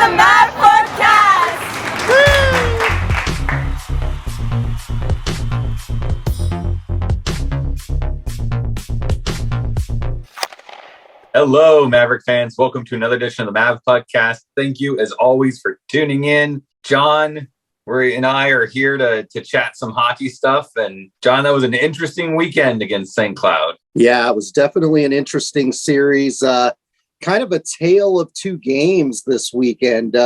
the Mavpuckcast! Hello, Maverick fans. Welcome to another edition of the Mavpuckcast. Thank you, as always, for tuning in. Jon, and I are here to chat some hockey stuff. And Jon, that was an interesting weekend against St. Cloud. Yeah, it was definitely an interesting series. Kind of a tale of two games this weekend.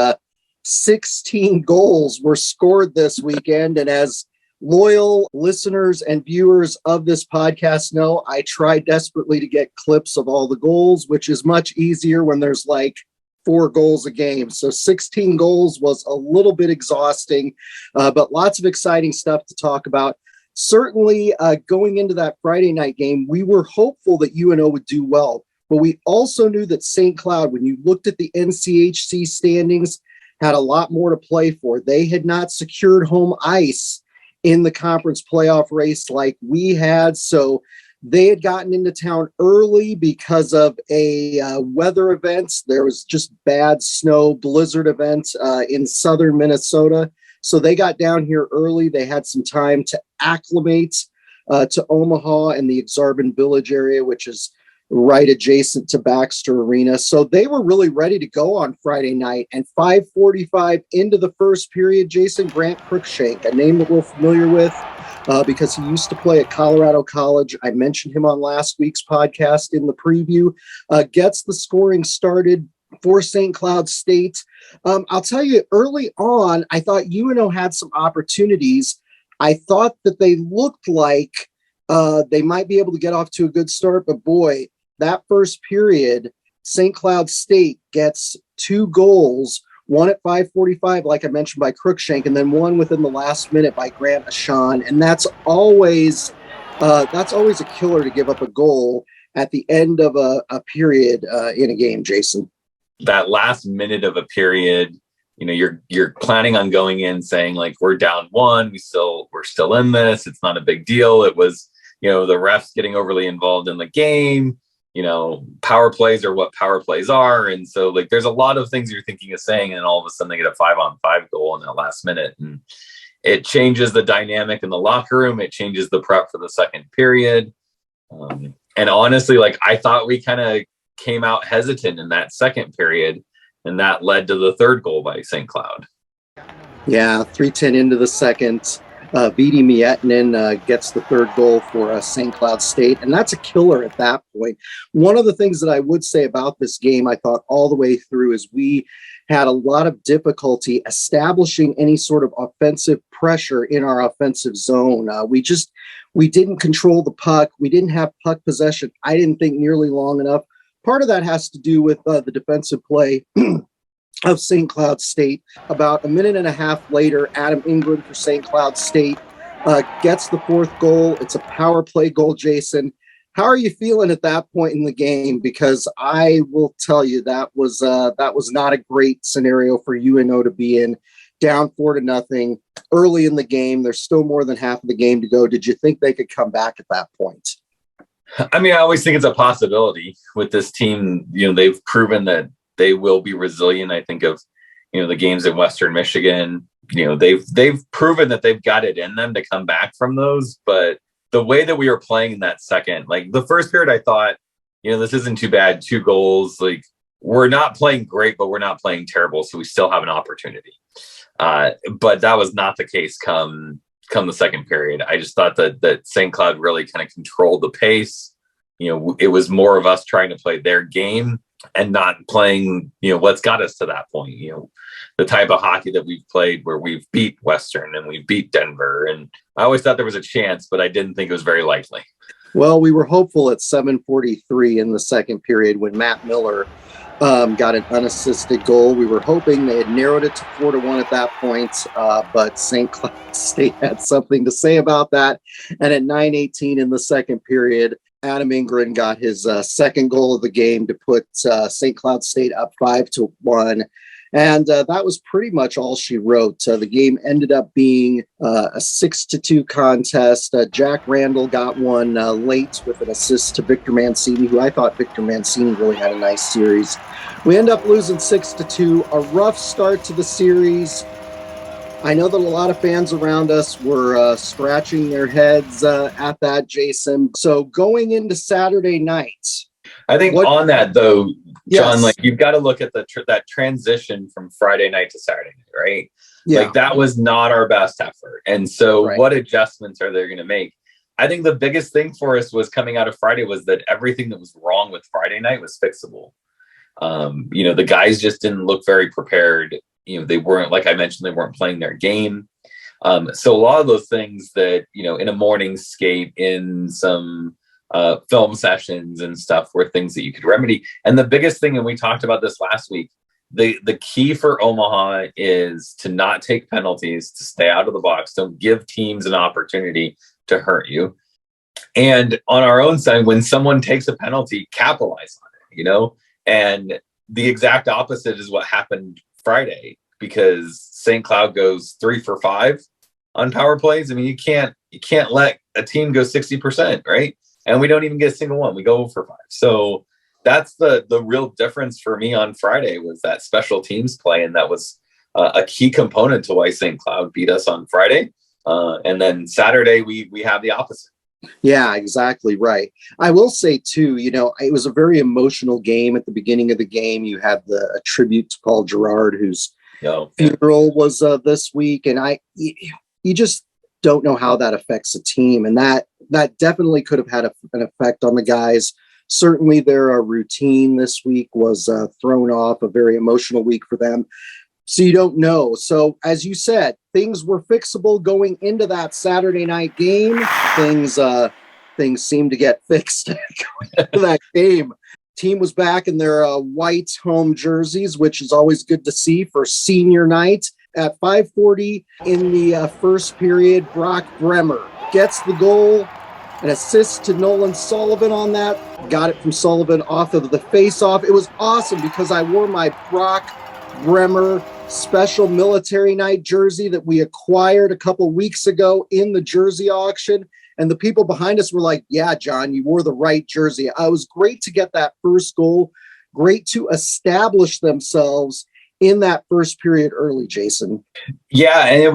16 goals were scored this weekend. And as loyal listeners and viewers of this podcast know, I try desperately to get clips of all the goals, which is much easier when there's like 4 goals a game. So 16 goals was a little bit exhausting, but lots of exciting stuff to talk about. Certainly, going into that Friday night game, we were hopeful that UNO would do well, but we also knew that St. Cloud, when you looked at the NCHC standings, had a lot more to play for. They had not secured home ice in the conference playoff race like we had, so they had gotten into town early because of a weather event. There was just bad snow blizzard event in southern Minnesota. So they got down here early. They had some time to acclimate to Omaha and the Exarban Village area, which is right adjacent to Baxter Arena. So they were really ready to go on Friday night. And 5:45 into the first period, Jason, Grant Cruikshank, a name that we're familiar with because he used to play at Colorado College. I mentioned him on last week's podcast in the preview, gets the scoring started for St. Cloud State. I'll tell you, early on, I thought UNO had some opportunities. I thought that they looked like they might be able to get off to a good start, but boy, that first period, St. Cloud State gets 2 goals, one at 5:45, like I mentioned, by Cruikshank, and then one within the last minute by Grant Ashan. And that's always a killer to give up a goal at the end of a period in a game, Jason. That last minute of a period, you're planning on going in saying like, we're down 1, we're still in this. It's not a big deal. It was, the refs getting overly involved in the game. Power plays are what power plays are. And so like, there's a lot of things you're thinking of saying, and all of a sudden they get a 5-on-5 goal in that last minute. And it changes the dynamic in the locker room. It changes the prep for the second period. And honestly, like I thought we kind of came out hesitant in that second period, and that led to the third goal by St. Cloud. Yeah, 3:10 into the second. Vidi Miettinen gets the third goal for St. Cloud State, and that's a killer at that point. One of the things that I would say about this game, I thought all the way through, is we had a lot of difficulty establishing any sort of offensive pressure in our offensive zone. We didn't control the puck. We didn't have puck possession, I didn't think, nearly long enough. Part of that has to do with the defensive play of St. Cloud State. About a minute and a half later, Adam England for St. Cloud State gets the 4th goal. It's a power play goal, Jason. How are you feeling at that point in the game? Because I will tell you that was not a great scenario for UNO to be in. Down 4-0 early in the game. There's still more than half of the game to go. Did you think they could come back at that point? I mean, I always think it's a possibility with this team. They've proven that they will be resilient. I think of, the games in Western Michigan. They've proven that they've got it in them to come back from those. But the way that we were playing in that second, like the first period, I thought, this isn't too bad. 2 goals. Like we're not playing great, but we're not playing terrible. So we still have an opportunity. But that was not the case come the second period. I just thought that St. Cloud really kind of controlled the pace. It was more of us trying to play their game and not playing, what's got us to that point, the type of hockey that we've played where we've beat Western and we beat Denver. And I always thought there was a chance, but I didn't think it was very likely. Well, we were hopeful at 7:43 in the second period when Matt Miller got an unassisted goal. We were hoping they had narrowed it to 4-1 at that point, but St. Cloud State had something to say about that. And at 9:18 in the second period, Adam England got his second goal of the game to put St. Cloud State up 5-1. And that was pretty much all she wrote. The game ended up being a 6-2 contest. Jack Randall got one late with an assist to Victor Mancini, who I thought Victor Mancini really had a nice series. We end up losing 6-2. A rough start to the series. I know that a lot of fans around us were scratching their heads at that, Jason. So going into Saturday night, I think on that though, John, yes. like you've got to look at that transition from Friday night to Saturday night, right? Yeah. Like that was not our best effort. And so Right. what adjustments are they going to make? I think the biggest thing for us was coming out of Friday was that everything that was wrong with Friday night was fixable. The guys just didn't look very prepared. They weren't, like I mentioned, they weren't playing their game. So a lot of those things that, in a morning skate, in some film sessions and stuff were things that you could remedy. And the biggest thing, and we talked about this last week, the key for Omaha is to not take penalties, to stay out of the box. Don't give teams an opportunity to hurt you. And on our own side, when someone takes a penalty, capitalize on it, and the exact opposite is what happened Friday, because St. Cloud goes 3 for 5 on power plays. I mean, you can't let a team go 60%, right? And we don't even get a single one. We go 0 for 5. So that's the real difference for me on Friday, was that special teams play, and that was a key component to why St. Cloud beat us on Friday. And then Saturday we have the opposite. Yeah, exactly right. I will say too, it was a very emotional game at the beginning of the game. You had a tribute to Paul Gerard, whose funeral was this week, and you just don't know how that affects a team, and that definitely could have had an effect on the guys. Certainly, their routine this week was thrown off. A very emotional week for them. So you don't know. So as you said, things were fixable going into that Saturday night game. Things seemed to get fixed going into that game. Team was back in their white home jerseys, which is always good to see for senior night. At 5:40 in the first period, Brock Bremer gets the goal. An assist to Nolan Sullivan on that. Got it from Sullivan off of the face-off. It was awesome because I wore my Brock Bremer special military night jersey that we acquired a couple weeks ago in the jersey auction. And the people behind us were like, yeah, John, you wore the right jersey. It was great to get that first goal. Great to establish themselves in that first period early, Jason. Yeah, and it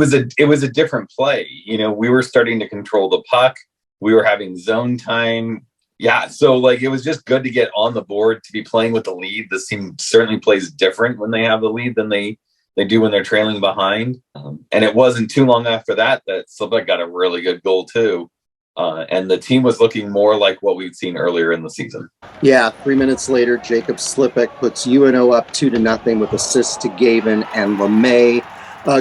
was a different play. We were starting to control the puck. We were having zone time. Yeah, so it was just good to get on the board, to be playing with the lead. This team certainly plays different when they have the lead than they do when they're trailing behind. And it wasn't too long after that Slipek got a really good goal too. And the team was looking more like what we'd seen earlier in the season. Yeah, 3 minutes later, Jacob Slipek puts UNO up 2-0 with assists to Gavin and LeMay.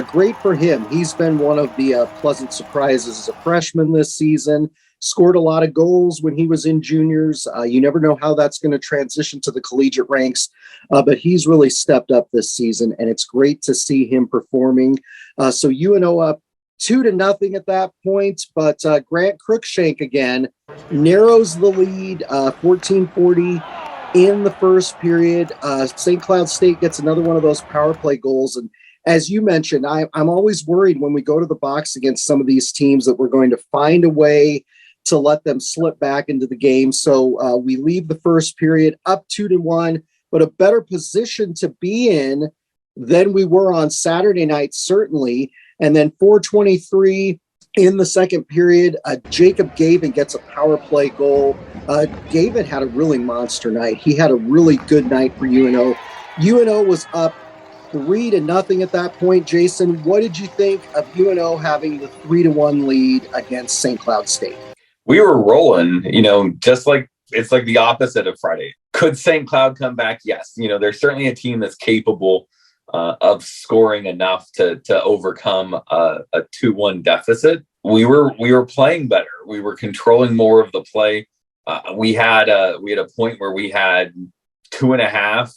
Great for him. He's been one of the pleasant surprises as a freshman this season. Scored a lot of goals when he was in juniors. You never know how that's going to transition to the collegiate ranks, but he's really stepped up this season, and it's great to see him performing. So UNO up 2-0 at that point, but Grant Cruikshank again narrows the lead, 14:40 in the first period. St. Cloud State gets another one of those power play goals, and as you mentioned, I'm always worried when we go to the box against some of these teams that we're going to find a way to let them slip back into the game. So we leave the first period up 2-1, but a better position to be in than we were on Saturday night, certainly. And then 4:23 in the second period, Jacob Gavin gets a power play goal. Gavin had a really monster night. He had a really good night for UNO. UNO was up 3-0 at that point. Jason, what did you think of UNO having the 3-1 lead against St. Cloud State? We were rolling, just like it's like the opposite of Friday. Could St. Cloud come back? Yes. They're certainly a team that's capable of scoring enough to overcome a 2-1 deficit. We were playing better. We were controlling more of the play. We had a point where we had 2.5,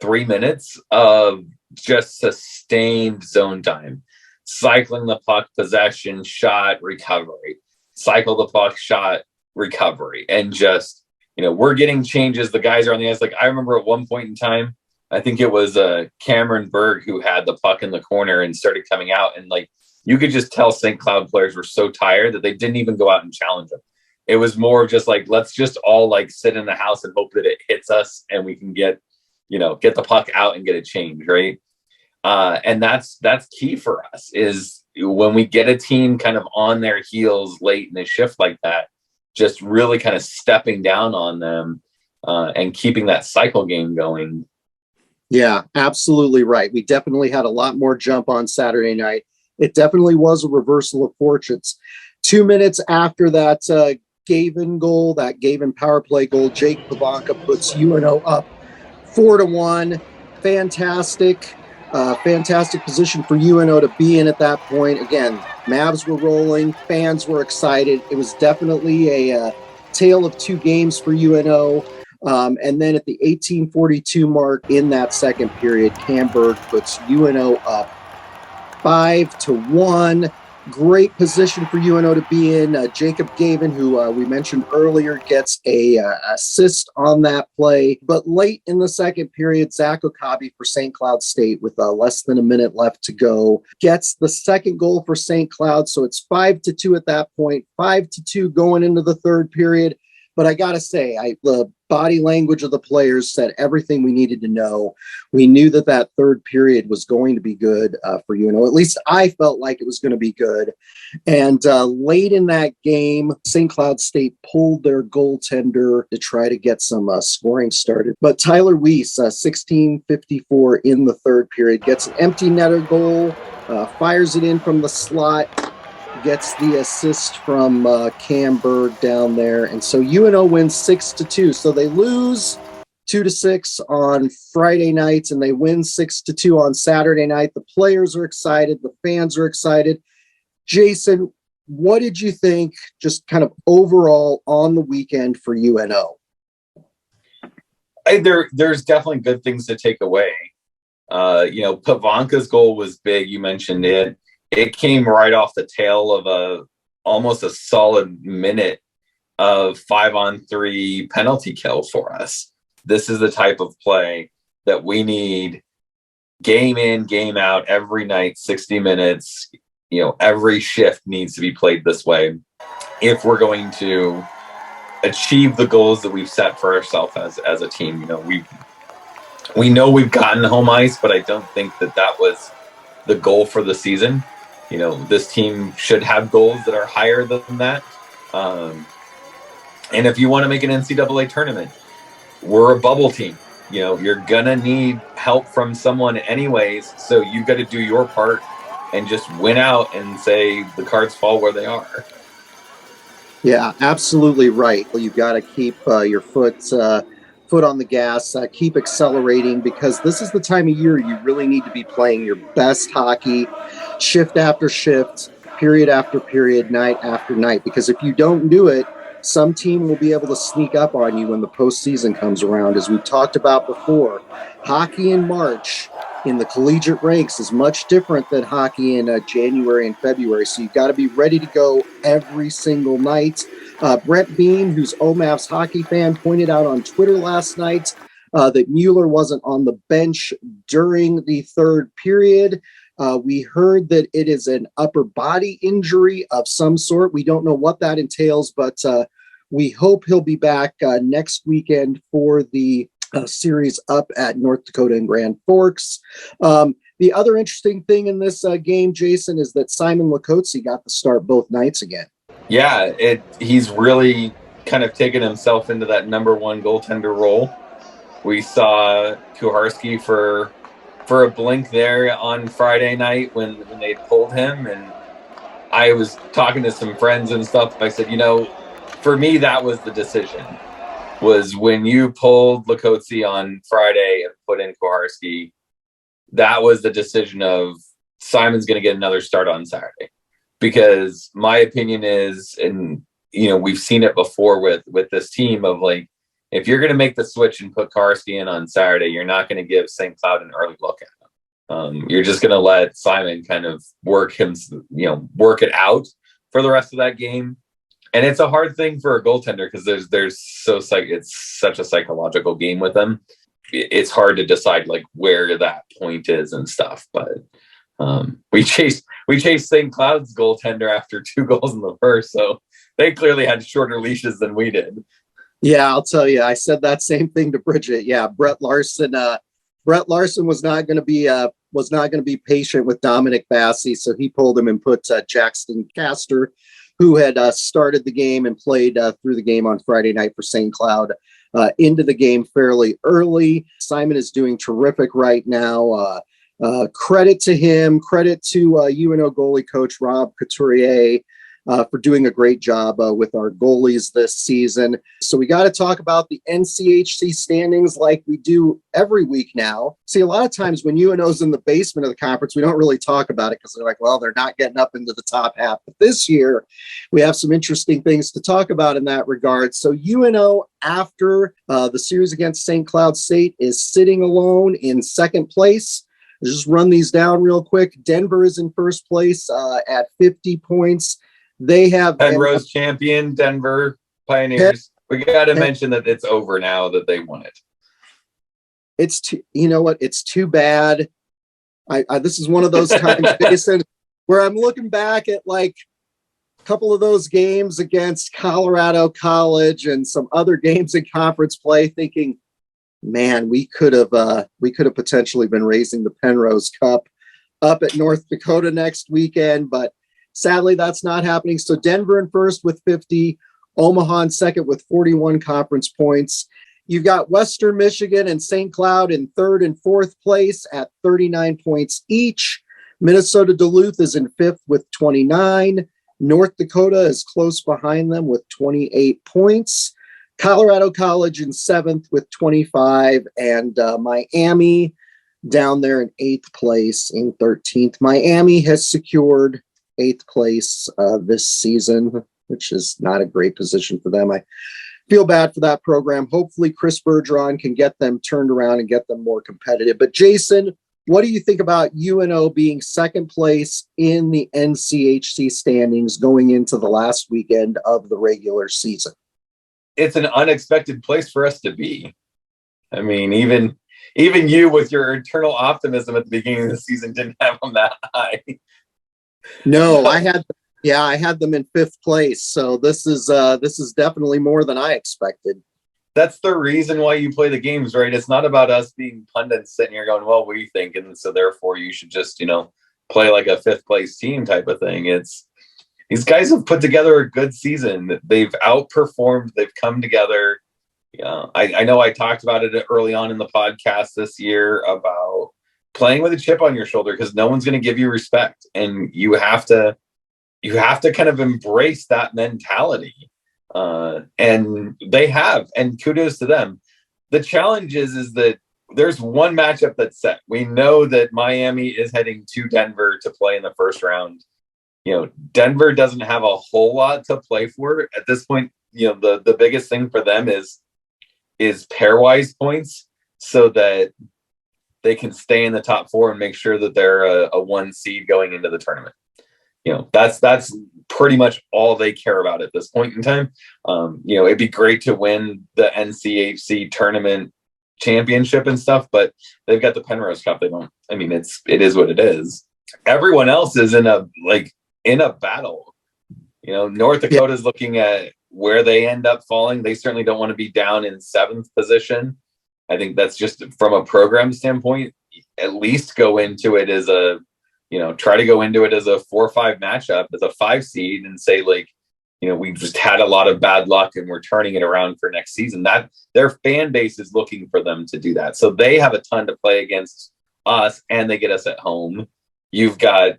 3 minutes of just sustained zone time, cycling the puck, possession, shot, recovery, cycle the puck, shot, recovery, and just we're getting changes. The guys are on the ice. Like I remember at one point in time, I think it was Cameron Berg who had the puck in the corner and started coming out. And like, you could just tell St. Cloud players were so tired that they didn't even go out and challenge him. It was more of just like, let's just all like sit in the house and hope that it hits us and we can get the puck out and get it changed. Right. And that's key for us, is when we get a team kind of on their heels late in a shift like that, just really kind of stepping down on them and keeping that cycle game going. Yeah, absolutely right. We definitely had a lot more jump on Saturday night. It definitely was a reversal of fortunes. 2 minutes after that Gavin goal, that Gavin power play goal, Jake Pavanka puts UNO up 4-1. Fantastic position for UNO to be in at that point. Again, Mavs were rolling, fans were excited. It was definitely a tale of two games for UNO. And then at the 18:42 mark in that second period, Camberg puts UNO up 5-1. Great position for UNO to be in. Jacob Gavin, who we mentioned earlier, gets a assist on that play. But late in the second period, Zach Okabe for St. Cloud State, with less than a minute left to go, gets the second goal for St. Cloud. So it's 5-2 at that point, 5-2 going into the third period. But I got to say, the body language of the players said everything we needed to know. We knew that third period was going to be good for UNO. At least I felt like it was going to be good. And late in that game, St. Cloud State pulled their goaltender to try to get some scoring started. But Tyler Weiss, 16:54 in the third period, gets an empty netter goal, fires it in from the slot, gets the assist from Camberg down there. And so UNO wins 6-2. So they lose 2-6 on Friday night and they win 6-2 on Saturday night. The players are excited. The fans are excited. Jason, what did you think just kind of overall on the weekend for UNO? There's definitely good things to take away. Pavanka's goal was big. You mentioned it. It came right off the tail of almost a solid minute of 5-on-3 penalty kill for us. This is the type of play that we need game in, game out, every night, 60 minutes. Every shift needs to be played this way if we're going to achieve the goals that we've set for ourselves as a team. We know we've gotten home ice, but I don't think that was the goal for the season. This team should have goals that are higher than that. And if you want to make an NCAA tournament, we're a bubble team. You're going to need help from someone anyways. So you've got to do your part and just win out and say the cards fall where they are. Yeah, absolutely right. You've got to keep your foot on the gas, keep accelerating, because this is the time of year you really need to be playing your best hockey, shift after shift, period after period, night after night. Because if you don't do it, some team will be able to sneak up on you when the postseason comes around. As we've talked about before, hockey in March in the collegiate ranks is much different than hockey in January and February. So you've got to be ready to go every single night. Brett Beam, who's OMAV's hockey fan, pointed out on Twitter last night that Mueller wasn't on the bench during the third period. We heard that it is an upper body injury of some sort. We don't know what that entails, but we hope he'll be back next weekend for the series up at North Dakota and Grand Forks. The other interesting thing in this game, Jason, is that Simon Lakotsi got the start both nights again. Yeah, he's really kind of taken himself into that number one goaltender role. We saw Kuharski for a blink there on Friday night when they pulled him, and I was talking to some friends and stuff. I said, for me, that was the decision, was when you pulled Lakotsi on Friday and put in Kuharski, that was the decision of Simon's going to get another start on Saturday. Because my opinion is, and we've seen it before with this team, of like, if you're going to make the switch and put Kuharski in on Saturday, you're not going to give St. Cloud an early look at him. You're just going to let Simon kind of work it out for the rest of that game. And it's a hard thing for a goaltender because it's such a psychological game with them. it's hard to decide like where that point is and stuff. But we chased St. Cloud's goaltender after 2 goals in the first, so they clearly had shorter leashes than we did. Yeah, I'll tell you, I said that same thing to Bridget. Yeah, Brett Larson was not going to be patient with Dominic Bassi, so he pulled him and put Jackson Castor, who had started the game and played through the game on Friday night for St. Cloud, into the game fairly early. Simon is doing terrific right now. Credit to him, credit to UNO goalie coach Rob Couturier for doing a great job with our goalies this season. So we got to talk about the NCHC standings like we do every week now. See, a lot of times when UNO's in the basement of the conference, we don't really talk about it because they're like, well, they're not getting up into the top half. But this year, we have some interesting things to talk about in that regard. So UNO, after the series against St. Cloud State, is sitting alone in second place. Just run these down real quick. Denver is in first place at 50 points. They have Penrose champion, Denver Pioneers. We got to mention that it's over now that they won it. It's you know what? It's too bad. I this is one of those times, Jason, where I'm looking back at like a couple of those games against Colorado College and some other games in conference play, thinking, man, we could have potentially been raising the Penrose Cup up at North Dakota next weekend, but sadly that's not happening. So Denver in first with 50, Omaha in second with 41 conference points. You've got Western Michigan and St. Cloud in third and fourth place at 39 points each. Minnesota Duluth is in fifth with 29. North Dakota is close behind them with 28 points. Colorado College in seventh with 25, and Miami down there in eighth place in 13th. Miami has secured eighth place this season, which is not a great position for them. I feel bad for that program. Hopefully Chris Bergeron can get them turned around and get them more competitive. But Jason, what do you think about UNO being second place in the NCHC standings going into the last weekend of the regular season? It's an unexpected place for us to be. I mean, even you with your eternal optimism at the beginning of the season didn't have them that high. No, I had them in fifth place. So this is definitely more than I expected. That's the reason why you play the games, right? It's not about us being pundits sitting here going, well, what do you think? And so therefore you should just, play like a fifth place team type of thing. It's, these guys have put together a good season. They've outperformed. They've come together. I know I talked about it early on in the podcast this year about playing with a chip on your shoulder because no one's going to give you respect, and you have to kind of embrace that mentality. And they have, and kudos to them. The challenge is that there's one matchup that's set. We know that Miami is heading to Denver to play in the first round. Denver doesn't have a whole lot to play for at this point. The biggest thing for them is pairwise points so that they can stay in the top 4 and make sure that they're a 1 seed going into the tournament. That's pretty much all they care about at this point in time. It'd be great to win the NCHC tournament championship and stuff, but they've got the Penrose Cup. They don't. I mean, it is what it is. Everyone else is in a battle. North Dakota is looking at where they end up falling. They certainly don't want to be down in 7th position. I think that's just from a program standpoint. At least go into it as try to go into it as a 4-5 matchup, as a 5 seed, and say we've just had a lot of bad luck and we're turning it around for next season. That their fan base is looking for them to do that. So they have a ton to play against us, and they get us at home. You've got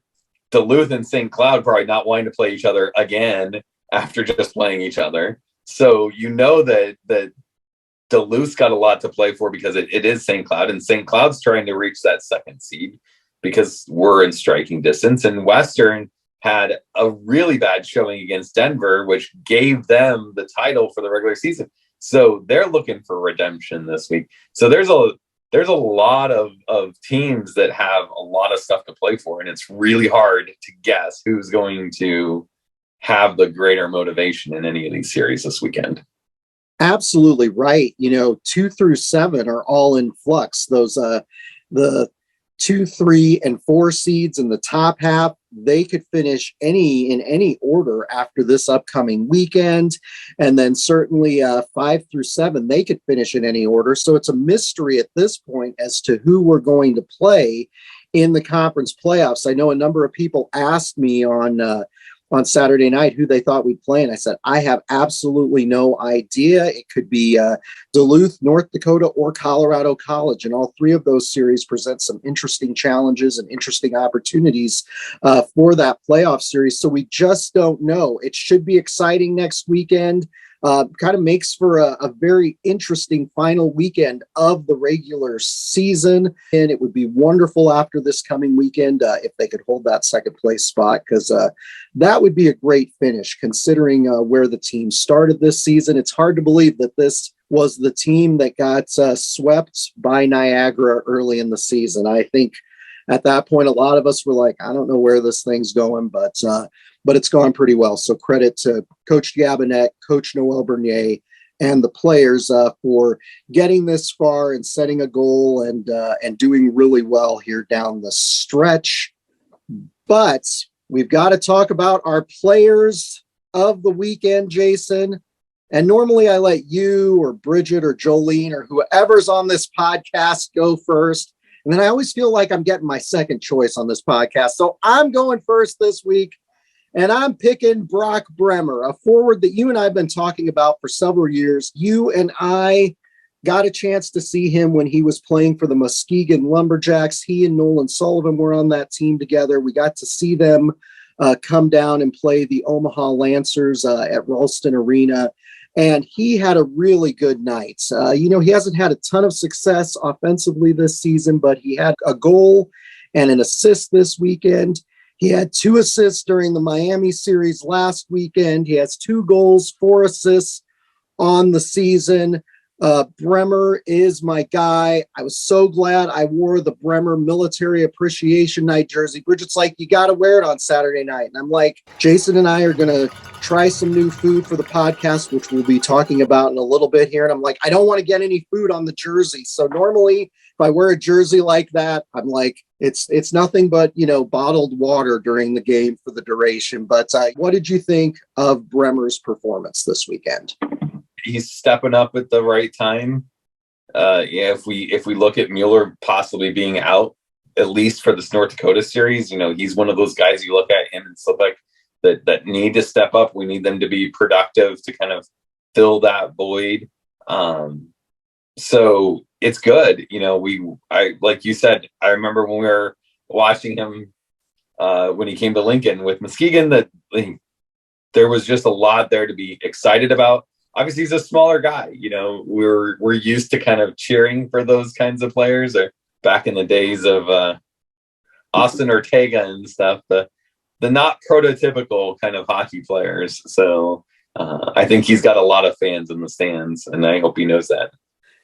Duluth and St. Cloud probably not wanting to play each other again after just playing each other. So that Duluth's got a lot to play for because it is St. Cloud, and St. Cloud's trying to reach that 2nd seed because we're in striking distance. And Western had a really bad showing against Denver, which gave them the title for the regular season. So they're looking for redemption this week. So there's a lot of teams that have a lot of stuff to play for, and it's really hard to guess who's going to have the greater motivation in any of these series this weekend. Absolutely right. 2 through 7 are all in flux. Those the 2, 3, and 4 seeds in the top half, they could finish in any order after this upcoming weekend. And then certainly 5 through 7, they could finish in any order. So it's a mystery at this point as to who we're going to play in the conference playoffs. I know a number of people asked me on Saturday night who they thought we'd play. And I said, I have absolutely no idea. It could be Duluth, North Dakota, or Colorado College. And all three of those series present some interesting challenges and interesting opportunities for that playoff series. So we just don't know. It should be exciting next weekend. Kind of makes for a very interesting final weekend of the regular season. And it would be wonderful after this coming weekend if they could hold that second place spot, because that would be a great finish considering where the team started this season. It's hard to believe that this was the team that got swept by Niagara early in the season. I think at that point, a lot of us were like, I don't know where this thing's going, but it's gone pretty well. So credit to Coach Gabinet, Coach Noel Bernier, and the players for getting this far and setting a goal and doing really well here down the stretch. But we've got to talk about our players of the weekend, Jason. And normally I let you or Bridget or Jolene or whoever's on this podcast go first. And then I always feel like I'm getting my second choice on this podcast. So I'm going first this week. And I'm picking Brock Bremer, a forward that you and I have been talking about for several years. You and I got a chance to see him when he was playing for the Muskegon Lumberjacks. He and Nolan Sullivan were on that team together. We got to see them come down and play the Omaha Lancers at Ralston Arena. And he had a really good night. He hasn't had a ton of success offensively this season, but he had a goal and an assist this weekend. He had 2 assists during the Miami series last weekend. He has 2 goals, 4 assists on the season. Bremer is my guy. I was so glad I wore the Bremer Military Appreciation Night jersey. Bridget's like, you got to wear it on Saturday night. And I'm like, Jason and I are going to try some new food for the podcast, which we'll be talking about in a little bit here. And I'm like, I don't want to get any food on the jersey. So normally if I wear a jersey like that, I'm like, it's nothing but, bottled water during the game for the duration. But what did you think of Bremer's performance this weekend? He's stepping up at the right time. If we look at Mueller possibly being out, at least for this North Dakota series, he's one of those guys you look at him and Slipek that need to step up. We need them to be productive to kind of fill that void. So it's good. I like you said, I remember when we were watching him when he came to Lincoln with Muskegon, that there was just a lot there to be excited about. Obviously, he's a smaller guy. We're used to kind of cheering for those kinds of players. Or back in the days of Austin Ortega and stuff, the not prototypical kind of hockey players. So I think he's got a lot of fans in the stands, and I hope he knows that.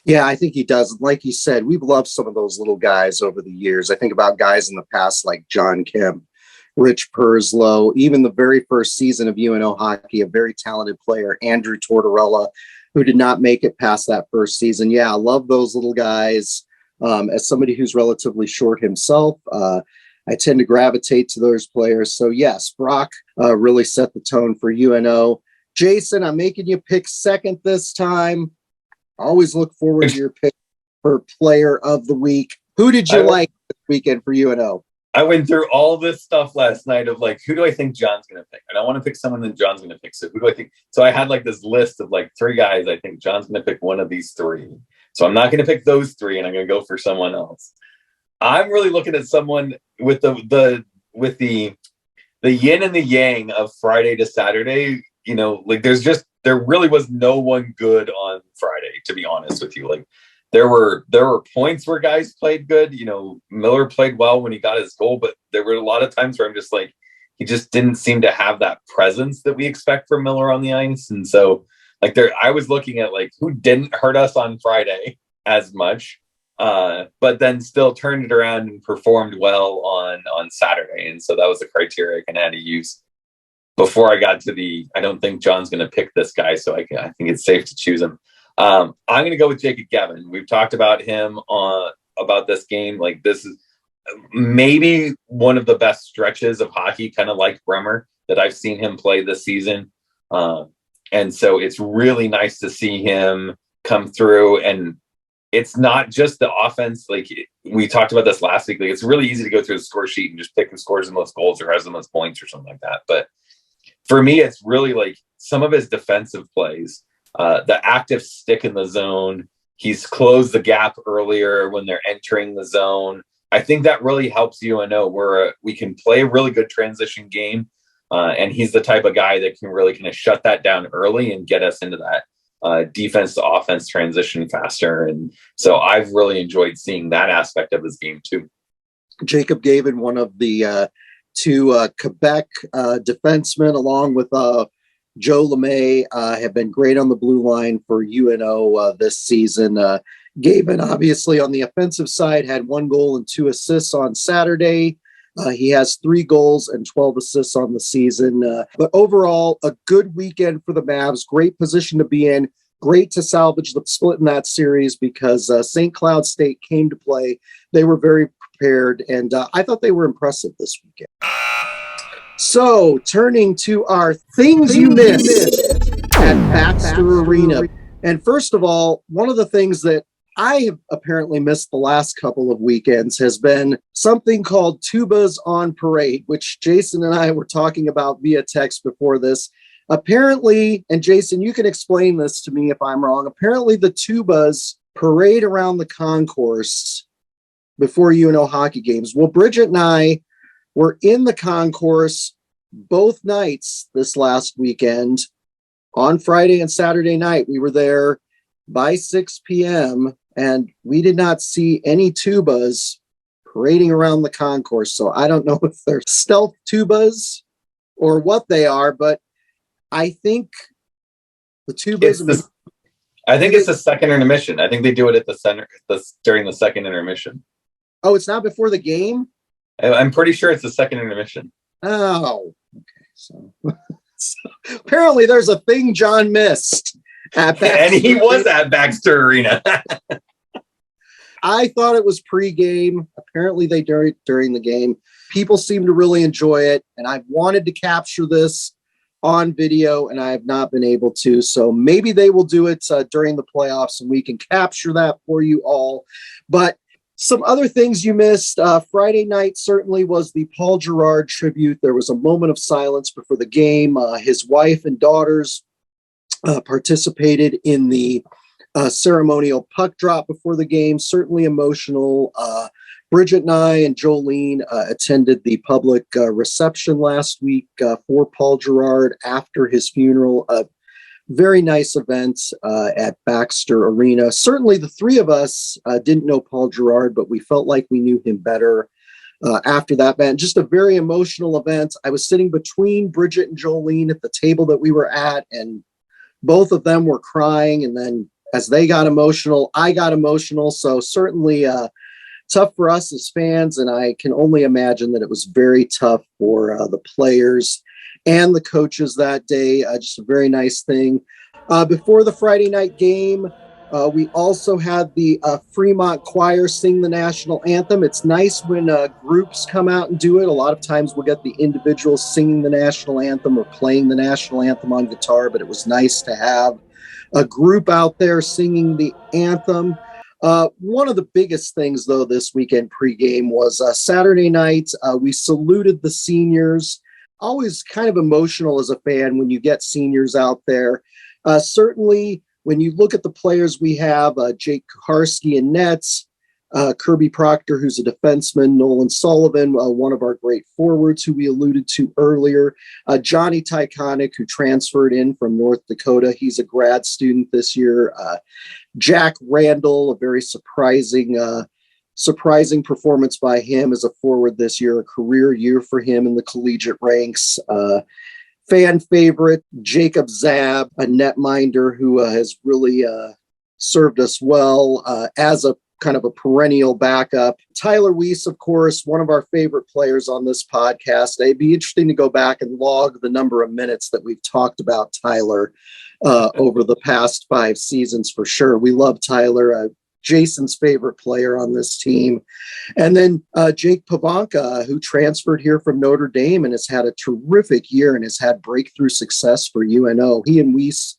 Yeah, I think he does. Like you said, we've loved some of those little guys over the years. I think about guys in the past like John Kim, Rich Purslow, even the very first season of UNO hockey, a very talented player, Andrew Tortorella, who did not make it past that first season. Yeah, I love those little guys. As somebody who's relatively short himself, I tend to gravitate to those players. So yes, Brock really set the tone for UNO. Jason, I'm making you pick second this time. Always look forward to your pick for player of the week. Who did you like this weekend for UNO? I went through all this stuff last night of like, who do I think John's going to pick? And I want to pick someone that John's going to pick. So who do I think? So I had like this list of like 3 guys. I think John's going to pick one of these 3. So I'm not going to pick those 3, and I'm going to go for someone else. I'm really looking at someone with the yin and the yang of Friday to Saturday. There really was no one good on Friday, to be honest with you. Like there were points where guys played good. Miller played well when he got his goal, but there were a lot of times where I'm just like, he just didn't seem to have that presence that we expect from Miller on the ice. And so I was looking at like who didn't hurt us on Friday as much, but then still turned it around and performed well on Saturday. And so that was the criteria I kind of had to use. before I got to I don't think John's going to pick this guy, so I think it's safe to choose him. I'm going to go with Jacob Gavin. We've talked about him about this game. Like, this is maybe one of the best stretches of hockey, kind of like Bremer, that I've seen him play this season. And so it's really nice to see him come through. And it's not just the offense. Like, we talked about this last week. Like, it's really easy to go through the score sheet and just pick who scores the most goals or has the most points or something like that. But for me, it's really like some of his defensive plays, the active stick in the zone. He's closed the gap earlier when they're entering the zone. I think that really helps UNO, where we can play a really good transition game. And he's the type of guy that can really kind of shut that down early and get us into that defense to offense transition faster. And so I've really enjoyed seeing that aspect of his game too. Jacob Gavin, one of the two Quebec defensemen, along with Joe LeMay, have been great on the blue line for UNO this season. Gavin, obviously, on the offensive side, had 1 goal and 2 assists on Saturday. He has 3 goals and 12 assists on the season. But overall, a good weekend for the Mavs. Great position to be in. Great to salvage the split in that series because St. Cloud State came to play. They were very prepared, and I thought they were impressive this weekend. So, turning to our things you missed at Baxter Arena. And first of all, one of the things that I have apparently missed the last couple of weekends has been something called Tubas on Parade, which Jason and I were talking about via text before this. Apparently, and Jason, you can explain this to me if I'm wrong, apparently the Tubas parade around the concourse before UNO hockey games. Well, Bridget and I were in the concourse both nights this last weekend. On Friday and Saturday night, we were there by 6 p.m., and we did not see any tubas parading around the concourse. So I don't know if they're stealth tubas or what they are, but I think the tubas... I think it's the second intermission. I think they do it at the center during the second intermission. Oh, it's not before the game? I'm pretty sure it's the second intermission. Oh, okay. So apparently there's a thing John missed at Baxter. And he was at Baxter Arena. I thought it was pregame. Apparently they during the game. People seem to really enjoy it, and I've wanted to capture this on video, and I have not been able to. So maybe they will do it during the playoffs, and we can capture that for you all. But some other things you missed. Friday night certainly was the Paul Gerard tribute. There was a moment of silence before the game. His wife and daughters participated in the ceremonial puck drop before the game. Certainly emotional. Bridget and I and Jolene attended the public reception last week for Paul Gerard after his funeral. Very nice event at Baxter Arena. Certainly the three of us didn't know Paul Gerard, but we felt like we knew him better after that event. Just a very emotional event. I was sitting between Bridget and Jolene at the table that we were at, and both of them were crying. And then as they got emotional, I got emotional. So certainly tough for us as fans, and I can only imagine that it was very tough for the players and the coaches that day. Just a very nice thing. Before the Friday night game, we also had the Fremont Choir sing the national anthem. It's nice when groups come out and do it. A lot of times we'll get the individuals singing the national anthem or playing the national anthem on guitar, but it was nice to have a group out there singing the anthem. One of the biggest things, though, this weekend pregame was Saturday night. We saluted the seniors. Always kind of emotional as a fan when you get seniors out there. Certainly, when you look at the players we have, Jake Kuharski in nets, Kirby Proctor, who's a defenseman, Nolan Sullivan, one of our great forwards who we alluded to earlier, Johnny Tyconic, who transferred in from North Dakota. He's a grad student this year. Jack Randall, a very surprising performance by him as a forward this year, a career year for him in the collegiate ranks. Fan favorite, Jacob Zab, a netminder who has really served us well as a kind of a perennial backup. Tyler Weiss, of course, one of our favorite players on this podcast. It'd be interesting to go back and log the number of minutes that we've talked about Tyler over the past 5 seasons for sure. We love Tyler. Jason's favorite player on this team. And then Jake Pavanka, who transferred here from Notre Dame and has had a terrific year and has had breakthrough success for UNO. He and Weiss,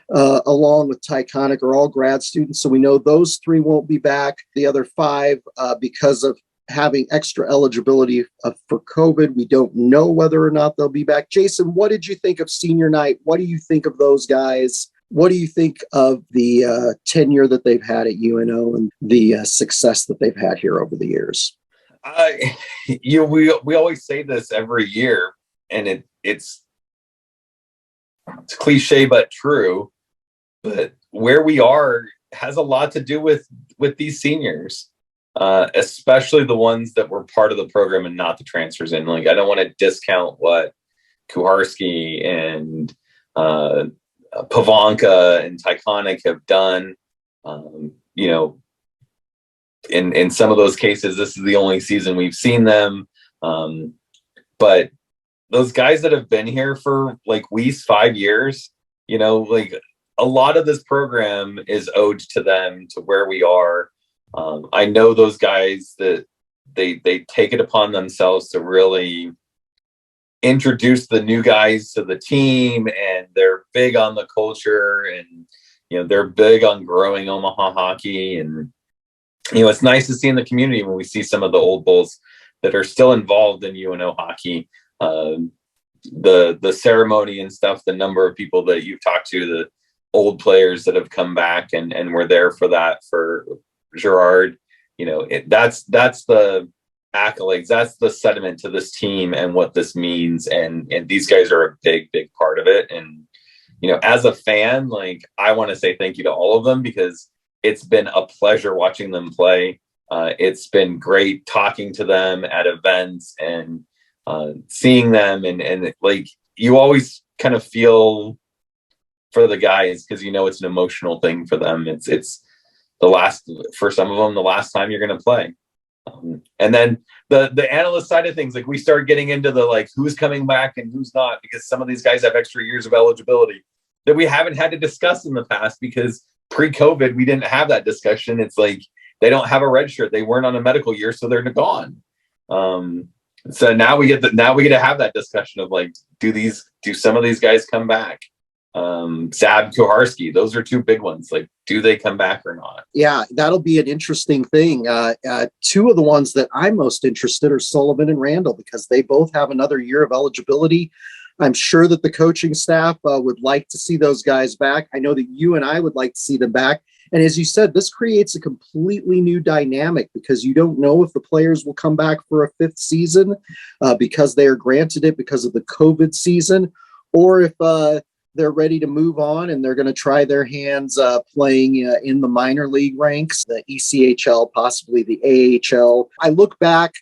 along with Tyconic, are all grad students. So we know those 3 won't be back. The other 5, because of having extra eligibility for COVID, we don't know whether or not they'll be back. Jason, what did you think of senior night? What do you think of those guys? What do you think of the tenure that they've had at UNO and the success that they've had here over the years? We always say this every year, and it's cliche but true. But where we are has a lot to do with these seniors, especially the ones that were part of the program and not the transfers in. Like, I don't want to discount what Kuharski and Pavanka and Tyconic have done. In some of those cases, this is the only season we've seen them. But those guys that have been here for like Weiss 5 years, like a lot of this program is owed to them, to where we are. I know those guys that they take it upon themselves to really introduce the new guys to the team, and they're big on the culture, and they're big on growing Omaha hockey. And it's nice to see in the community when we see some of the old bulls that are still involved in UNO hockey, the ceremony and stuff, the number of people that you've talked to, the old players that have come back and were there for that, for Gerard, that's the accolades, that's the sediment to this team and what this means, and these guys are a big part of it. And as a fan, like, I want to say thank you to all of them, because it's been a pleasure watching them play. It's been great talking to them at events and seeing them, and like, you always kind of feel for the guys, because it's an emotional thing for them. It's the last, for some of them, the last time you're going to play. And then the analyst side of things, like, we start getting into the, like, who's coming back and who's not, because some of these guys have extra years of eligibility that we haven't had to discuss in the past, because pre-COVID, we didn't have that discussion. It's like, they don't have a red shirt. They weren't on a medical year, so they're gone. So now we get to have that discussion of, like, do some of these guys come back? Zab, Kuharski, those are 2 big ones. Like, do they come back or not? Yeah, that'll be an interesting thing. 2 of the ones that I'm most interested are Sullivan and Randall, because they both have another year of eligibility. I'm sure that the coaching staff would like to see those guys back. I know that you and I would like to see them back. And as you said, this creates a completely new dynamic, because you don't know if the players will come back for a 5th season because they are granted it because of the COVID season, or if they're ready to move on and they're going to try their hands playing in the minor league ranks, the ECHL, possibly the AHL. I look back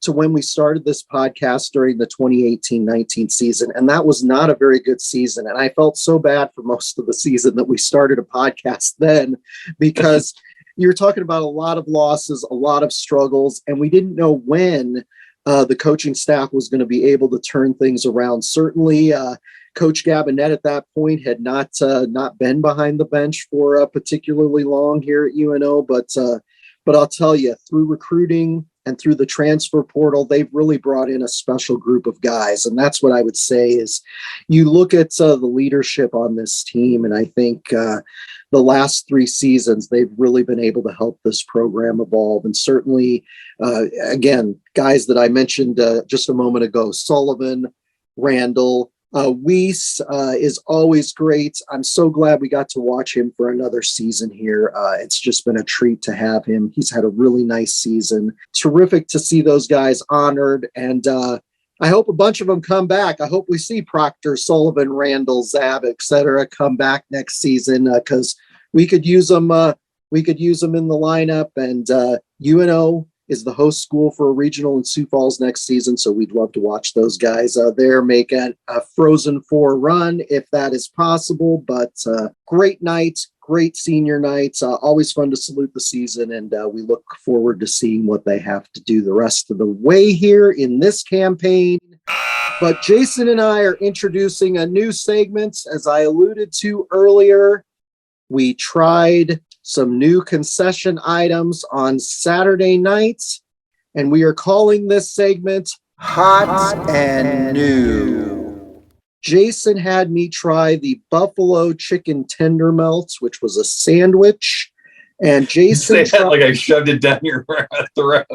to when we started this podcast during the 2018-19 season, and that was not a very good season. And I felt so bad for most of the season that we started a podcast then, because you're talking about a lot of losses, a lot of struggles, and we didn't know when the coaching staff was going to be able to turn things around. Certainly, Coach Gabinet at that point had not been behind the bench for particularly long here at UNO, but I'll tell you, through recruiting and through the transfer portal, they've really brought in a special group of guys, and that's what I would say is, you look at the leadership on this team, and I think the last 3 seasons they've really been able to help this program evolve, and certainly, again, guys that I mentioned just a moment ago, Sullivan, Randall. Weiss is always great. I'm so glad we got to watch him for another season here. It's just been a treat to have him. He's had a really nice season. Terrific to see those guys honored. And I hope a bunch of them come back. I hope we see Proctor, Sullivan, Randall, Zab, etc. come back next season, because we could use them. We could use them in the lineup. And UNO is the host school for a regional in Sioux Falls next season. So we'd love to watch those guys there make a Frozen Four run if that is possible. But great night, great senior nights. Always fun to salute the season, and we look forward to seeing what they have to do the rest of the way here in this campaign. But Jason and I are introducing a new segment. As I alluded to earlier, we tried some new concession items on Saturday nights, and we are calling this segment Hot and New. Jason had me try the buffalo chicken tender melts, which was a sandwich, and Jason say that like I shoved it down your throat.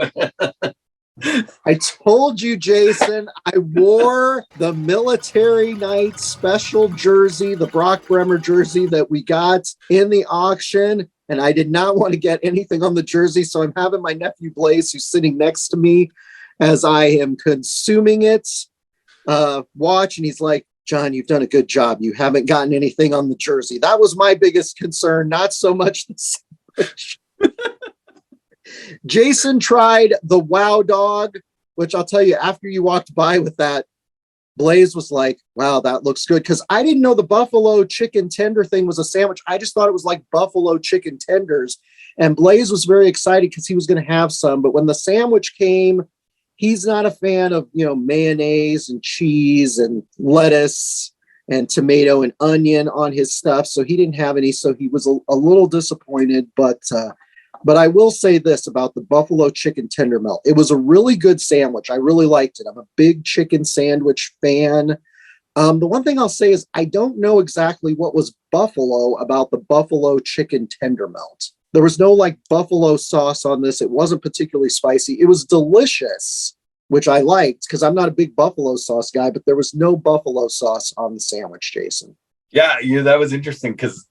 I told you, Jason, I wore the military night special jersey, the Brock Bremer jersey that we got in the auction, and I did not want to get anything on the jersey, so I'm having my nephew Blaze, who's sitting next to me as I am consuming it, watch, and he's like, John, you've done a good job. You haven't gotten anything on the jersey. That was my biggest concern, not so much the sandwich. Jason tried the Wow Dog, which I'll tell you, after you walked by with that, Blaze was like, wow, that looks good. Because I didn't know the buffalo chicken tender thing was a sandwich. I just thought it was like buffalo chicken tenders. And Blaze was very excited because he was going to have some. But when the sandwich came, he's not a fan of, mayonnaise and cheese and lettuce and tomato and onion on his stuff. So he didn't have any. So he was a little disappointed. But I will say this about the buffalo chicken tender melt. It was a really good sandwich. I really liked it. I'm a big chicken sandwich fan. The one thing I'll say is I don't know exactly what was buffalo about the buffalo chicken tender melt. There was no buffalo sauce on this. It wasn't particularly spicy. It was delicious, which I liked because I'm not a big buffalo sauce guy, but there was no buffalo sauce on the sandwich, Jason. Yeah, that was interesting because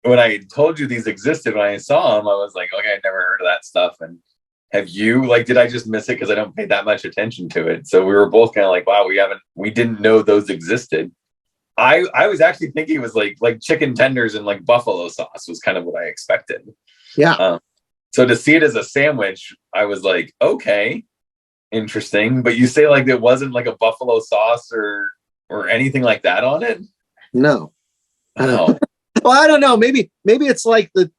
when I told you these existed, when I saw them, I was like, okay, I never heard of that stuff. And have you, did I just miss it because I don't pay that much attention to it? So we were both kind of like, wow, we didn't know those existed. I was actually thinking it was like chicken tenders and buffalo sauce was kind of what I expected. Yeah. So to see it as a sandwich, I was like, okay, interesting. But you say it wasn't a buffalo sauce or anything like that on it? No. I don't know. Well, I don't know. Maybe it's like the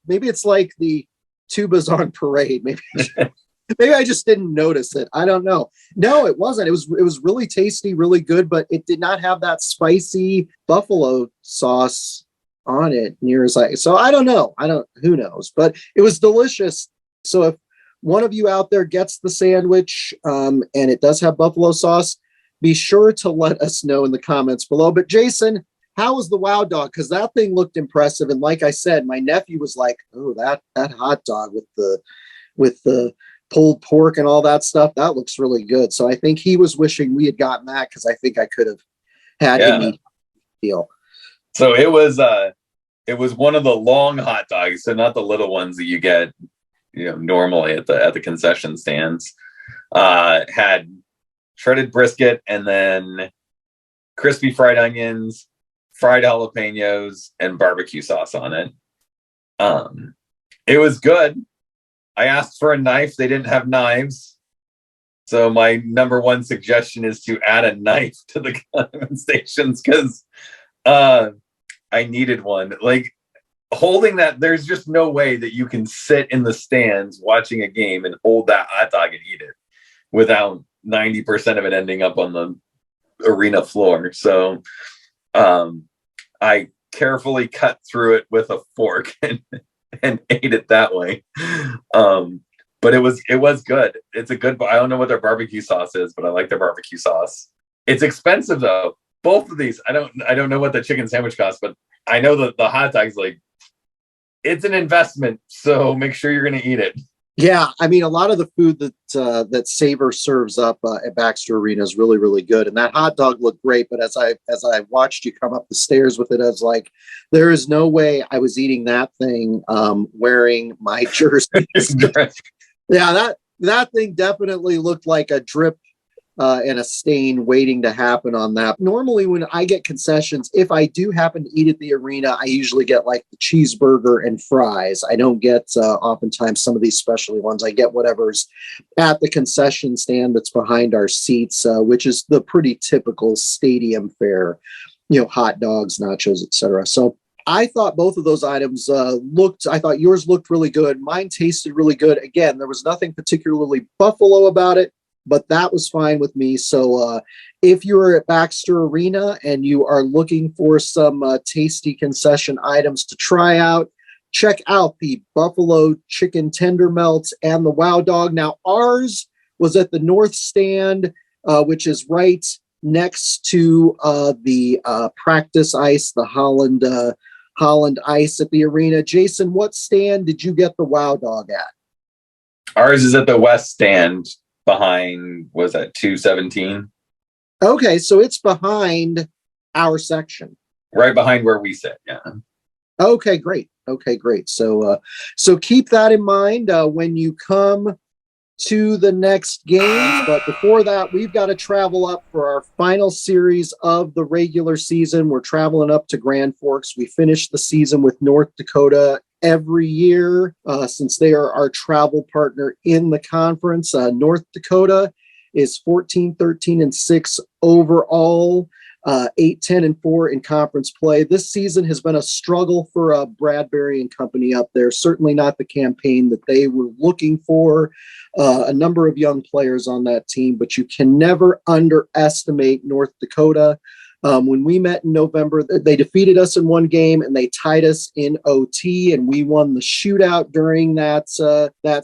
tubas on parade. Maybe I just didn't notice it. I don't know. No, it wasn't. It was really tasty, really good, but it did not have that spicy buffalo sauce on it so I don't know. Who knows? But it was delicious. So if one of you out there gets the sandwich and it does have buffalo sauce, be sure to let us know in the comments below. But Jason, how was the Wow Dog? Because that thing looked impressive. And like I said, my nephew was like, oh, that hot dog with the pulled pork and all that stuff, that looks really good. So I think he was wishing we had gotten that because I think I could have had him eat the deal. So it was one of the long hot dogs, so not the little ones that you get, normally at the concession stands. Had shredded brisket and then crispy fried onions, fried jalapenos, and barbecue sauce on it. It was good. I asked for a knife. They didn't have knives. So my number one suggestion is to add a knife to the condiment stations because I needed one. Holding that, there's just no way that you can sit in the stands watching a game and hold that hot dog and eat it without 90% of it ending up on the arena floor. So I carefully cut through it with a fork and ate it that way. But it was good. It's a good, I don't know what their barbecue sauce is, but I like their barbecue sauce. It's expensive though. Both of these, I don't know what the chicken sandwich costs, but I know that the hot dog's it's an investment. So make sure you're going to eat it. Yeah. I mean, a lot of the food that Savor serves up at Baxter Arena is really, really good. And that hot dog looked great. But as I watched you come up the stairs with it, I was like, there is no way I was eating that thing wearing my jersey. Yeah, that thing definitely looked like a drip and a stain waiting to happen on that. Normally when I get concessions, if I do happen to eat at the arena, I usually get the cheeseburger and fries. I don't get oftentimes some of these specialty ones. I get whatever's at the concession stand that's behind our seats, which is the pretty typical stadium fare, hot dogs, nachos, etc. So I thought both of those items I thought yours looked really good. Mine tasted really good. Again, there was nothing particularly Buffalo about it, but that was fine with me. So if you're at Baxter Arena and you are looking for some tasty concession items to try out, check out the Buffalo Chicken Tender Melts and the Wow Dog. Now, ours was at the North Stand, which is right next to the practice ice, the Holland ice at the arena. Jason, what stand did you get the Wow Dog at? Ours is at the West Stand behind, was that 217? Okay, so it's behind our section. Right behind where we sit, yeah. Okay, great. So keep that in mind when you come to the next game. But before that, we've got to travel up for our final series of the regular season. We're traveling up to Grand Forks. We finished the season with North Dakota every year since they are our travel partner in the conference. North Dakota is 14-13-6 overall. 8-10-4 in conference play. This season has been a struggle for Bradbury and company up there. Certainly not the campaign that they were looking for. A number of young players on that team, but you can never underestimate North Dakota. When we met in November, they defeated us in one game and they tied us in OT, and we won the shootout during that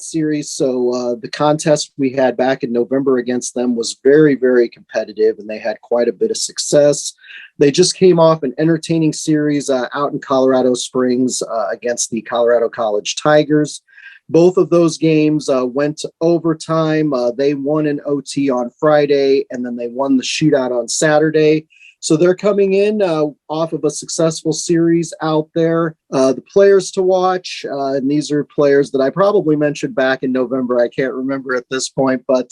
series. So the contest we had back in November against them was very, very competitive, and they had quite a bit of success. They just came off an entertaining series out in Colorado Springs against the Colorado College Tigers. Both of those games went to overtime. They won in OT on Friday, and then they won the shootout on Saturday. So they're coming in off of a successful series out there. The players to watch, and these are players that I probably mentioned back in November. I can't remember at this point, but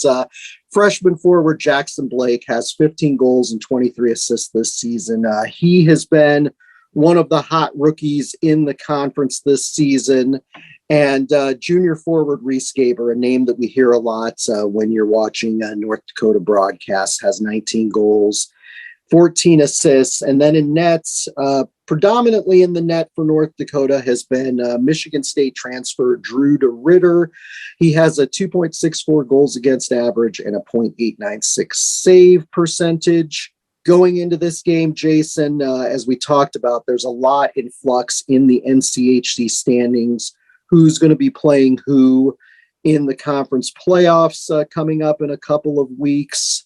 freshman forward Jackson Blake has 15 goals and 23 assists this season. He has been one of the hot rookies in the conference this season. And junior forward Reese Gaber, a name that we hear a lot when you're watching North Dakota broadcasts, has 19 goals. 14 assists. And then in nets, predominantly in the net for North Dakota has been Michigan State transfer Drew DeRitter. He has a 2.64 goals against average and a .896 save percentage. Going into this game, Jason, as we talked about, there's a lot in flux in the NCHC standings. Who's going to be playing who in the conference playoffs coming up in a couple of weeks?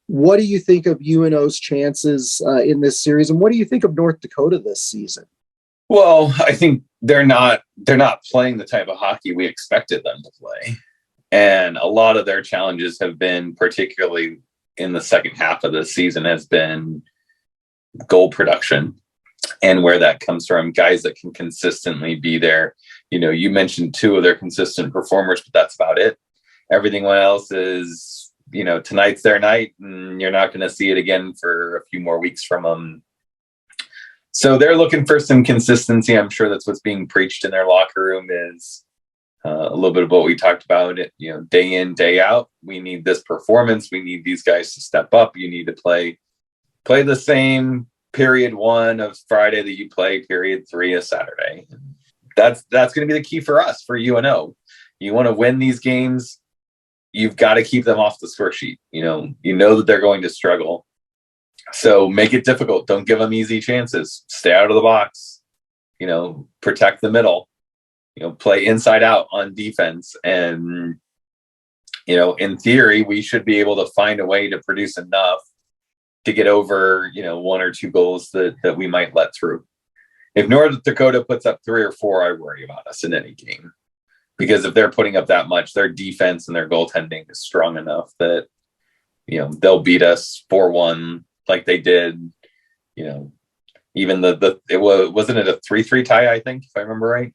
What do you think of UNO's chances in this series, and what do you think of North Dakota this season? Well, I think they're not playing the type of hockey we expected them to play, and a lot of their challenges have been, particularly in the second half of the season, has been goal production, and where that comes from, guys that can consistently be there. You know, you mentioned two of their consistent performers, but that's about it. Everything else is, you know, tonight's their night, and you're not going to see it again for a few more weeks from them. So they're looking for some consistency. I'm sure that's what's being preached in their locker room is a little bit of what we talked about. It, you know, day in, day out. We need this performance. We need these guys to step up. You need to play the same period 1 of Friday that you play period 3 of Saturday. That's going to be the key for us, for UNO. You want to win these games. You've got to keep them off the score sheet. You know that they're going to struggle. So make it difficult. Don't give them easy chances. Stay out of the box. You know, protect the middle. You know, play inside out on defense. And, you know, in theory, we should be able to find a way to produce enough to get over, you know, 1 or 2 goals that we might let through. If North Dakota puts up 3 or 4, I worry about us in any game. Because if they're putting up that much, their defense and their goaltending is strong enough that, you know, they'll beat us 4-1 like they did. You know, even wasn't it a 3-3 tie, I think, if I remember right?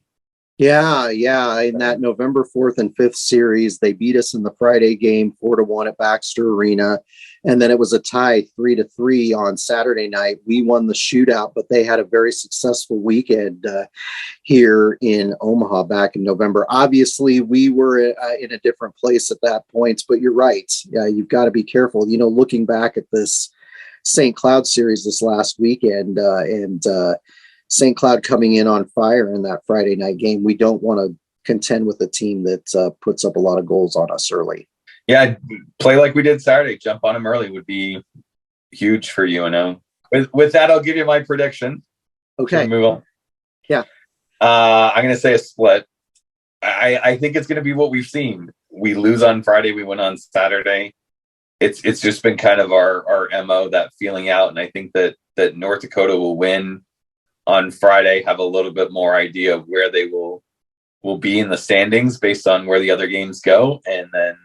Yeah. In that November 4th and 5th series, they beat us in the Friday game 4-1 at Baxter Arena. And then it was a tie 3-3 on Saturday night. We won the shootout, but they had a very successful weekend here in Omaha back in November. Obviously, we were in a different place at that point, but you're right. You've got to be careful. You know, looking back at this St. Cloud series this last weekend and St. Cloud coming in on fire in that Friday night game. We don't want to contend with a team that puts up a lot of goals on us early. Yeah, play like we did Saturday. Jump on them early would be huge for UNO. With that, I'll give you my prediction. Okay. Move on. Yeah. I'm going to say a split. I think it's going to be what we've seen. We lose on Friday. We win on Saturday. It's just been kind of our MO, that feeling out. And I think that North Dakota will win on Friday, have a little bit more idea of where they will be in the standings based on where the other games go. And then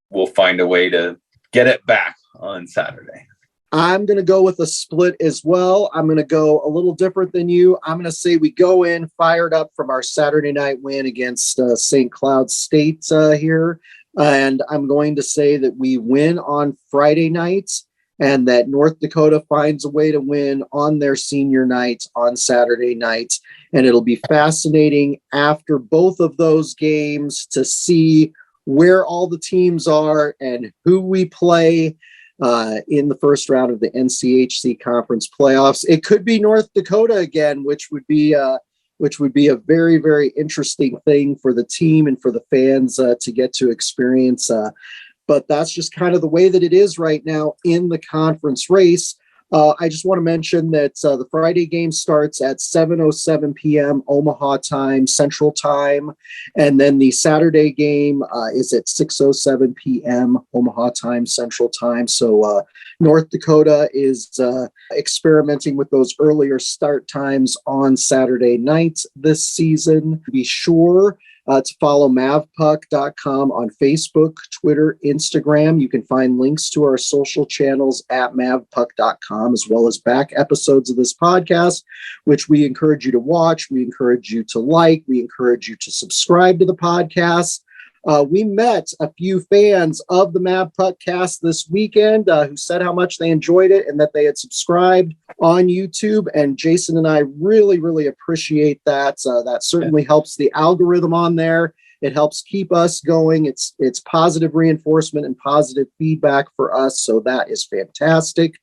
we'll find a way to get it back on Saturday. I'm going to go with a split as well. I'm going to go a little different than you. I'm going to say we go in fired up from our Saturday night win against St. Cloud State here. And I'm going to say that we win on Friday nights and that North Dakota finds a way to win on their senior nights on Saturday nights. And it'll be fascinating after both of those games to see where all the teams are and who we play in the first round of the NCHC conference playoffs. It could be North Dakota again, which would be a very, very interesting thing for the team and for the fans to get to experience. But that's just kind of the way that it is right now in the conference race. I just want to mention that the Friday game starts at 7:07 p.m. Omaha time, Central Time. And then the Saturday game is at 6:07 p.m. Omaha time, Central Time. So North Dakota is experimenting with those earlier start times on Saturday nights this season. Be sure to follow Mavpuck.com on Facebook, Twitter, Instagram. You can find links to our social channels at Mavpuck.com, as well as back episodes of this podcast, which we encourage you to watch. We encourage you to like. We encourage you to subscribe to the podcast. We met a few fans of the Mavpuckcast this weekend who said how much they enjoyed it and that they had subscribed on YouTube. And Jason and I really, really appreciate that. That certainly helps the algorithm on there. It helps keep us going. It's positive reinforcement and positive feedback for us. So that is fantastic.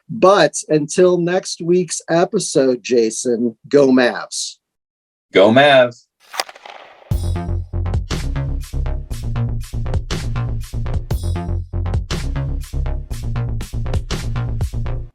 But until next week's episode, Jason, go Mavs. Go Mavs.